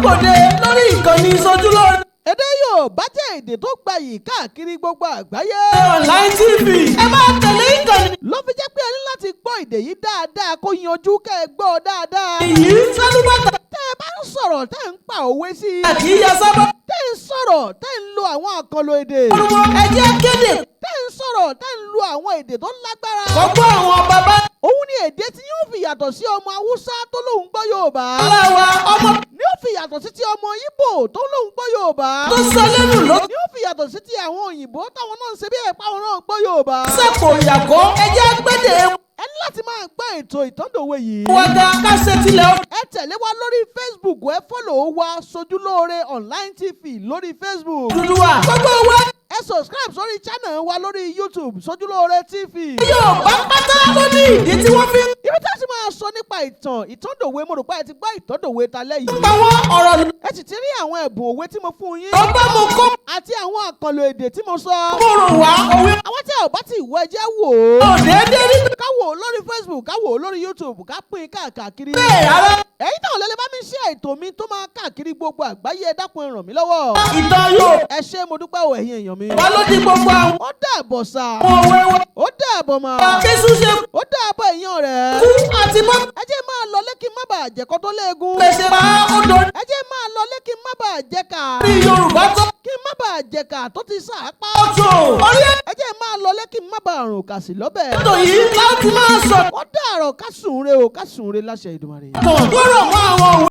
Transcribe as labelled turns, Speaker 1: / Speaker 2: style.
Speaker 1: gbòde lórí ìkànnì Sojúlóore.
Speaker 2: Èdè Yorùbá jẹ́ èdè tó gbayì káàkiri gbogbo àgbáyé.
Speaker 1: Online TV. Ẹ máa tẹ̀lé ìkànnì.
Speaker 2: Ló fi jẹ́ pé ẹ ní láti gbọ́ èdè yìí dáadáa kó yanjú kẹ́ ẹ gbọ́ dáadáa.
Speaker 1: Èyí sálúbàtà.
Speaker 2: Tẹ́ ẹ bá ń sọ̀rọ̀ tẹ́ ń pa òwe sí i.
Speaker 1: Àti ìyá sábà.
Speaker 2: Tẹ́ ń sọ̀rọ̀ tẹ́ ń lo àwọn àkànlò èdè.
Speaker 1: Olúwo ẹ jẹ́ kéde.
Speaker 2: Tẹ́ ń sọ̀rọ̀ tẹ́ ń lo àwọn èdè tó lágbára.
Speaker 1: Kọ́gbọ́n àwọn bàbá.
Speaker 2: Òun ni èdè tí yóò fi yàtọ̀ sí ọmọ Haúsá tó lóun gbọ́ Yorùbá.
Speaker 1: Aláwa ọmọ.
Speaker 2: Ni yóò fi yàtọ̀ sí ti ọmọ Ìgbò tó lóun gbọ́ Yorùbá.
Speaker 1: Tó sọ lẹ́nu ló.
Speaker 2: Ni yóò fi yàtọ̀ sí ti àwọn òyìnbó táwọn náà ń ṣe bí ẹ̀pá wọn náà gbọ́ Yorùbá.
Speaker 1: Sẹ́kọ̀ọ́ ìyàgọ́ ẹ jẹ́ gbédè.
Speaker 2: Ẹ ní láti máa gbọ́ ètò ìtọ́ndòwe yìí.
Speaker 1: Wàgà kásẹ̀ tilẹ̀.
Speaker 2: Ẹ tẹ̀lé wa lórí Facebook, ẹ fọ́lọ̀ wa Sojúlóore Online TV lórí Facebook.
Speaker 1: Dúdúwà. Gbogbo wa.
Speaker 2: Ẹ subscribe sórí channel wa lórí YouTube Sojúlóore TV.
Speaker 1: Yorùbá pátá ló ní ìdí tí wọ́n fi.
Speaker 2: Ibi tí a ti máa sọ nípa ìtọ́ndòwe mo rò pé ẹ ti gbọ́ ìtọ́ndòwe talẹ́ yìí.
Speaker 1: Àwọn ọ̀rọ̀.
Speaker 2: Ẹ sì ti rí àwọn ẹ̀bùn òwe tí mo fún yín.
Speaker 1: Ọba mo kọ́.
Speaker 2: Àti àwọn àkànlò èdè tí mo sọ.
Speaker 1: Mo rò wá òwe.
Speaker 2: Àwọn tí a ò bá ti wọ ẹjẹ́ wò ó.
Speaker 1: Òdèédé rí.
Speaker 2: Ká wò ó lórí Facebook, ká wò ó lórí YouTube, ká pín káàkiri.
Speaker 1: Bẹ́ẹ̀ rárá.
Speaker 2: Ẹ̀yin táwọn lẹ́lẹ́ bá mi ṣe ètò mi tó máa káàkiri gbogbo àgbáyé, ẹ dákun ẹ ràn mí lọ́wọ́.
Speaker 1: Ìtàn yóò.
Speaker 2: Ẹ ṣé mo dúpẹ́ o ẹ̀yin èèyàn mi.
Speaker 1: Wá ló di gbogbo àwọn.
Speaker 2: Ó dàbọ̀ sà.
Speaker 1: Òwe wọn.
Speaker 2: Ó dàbọ̀ mà.
Speaker 1: Jésù ṣe.
Speaker 2: Ó dàbọ̀ èèyàn rẹ̀.
Speaker 1: Kú àti mọ́.
Speaker 2: Ẹ jẹ́ máa lọ lé kí n má bàa jẹ̀kọ́ tó léegun.
Speaker 1: Pèsè pa odò.
Speaker 2: Ẹ jẹ́ máa lọ lé kí n má bàa jẹ̀ka.
Speaker 1: Ní Yorùbá tó.
Speaker 2: Kí n má bàa jẹ̀ka tó ti sàápá.
Speaker 1: Ọ̀tún. Orí ẹ̀.
Speaker 2: Ẹ jẹ́ máa lọ lé kí n má bàa rùn kàsì lọ́bẹ̀.
Speaker 1: Ètò yìí láti máa sọ.
Speaker 2: Ó dàrọ̀ ká sùn re o, ká sùn re láṣẹ Èdùmàrè.
Speaker 1: Gbọ́dọ̀ mọ àwọn òwe.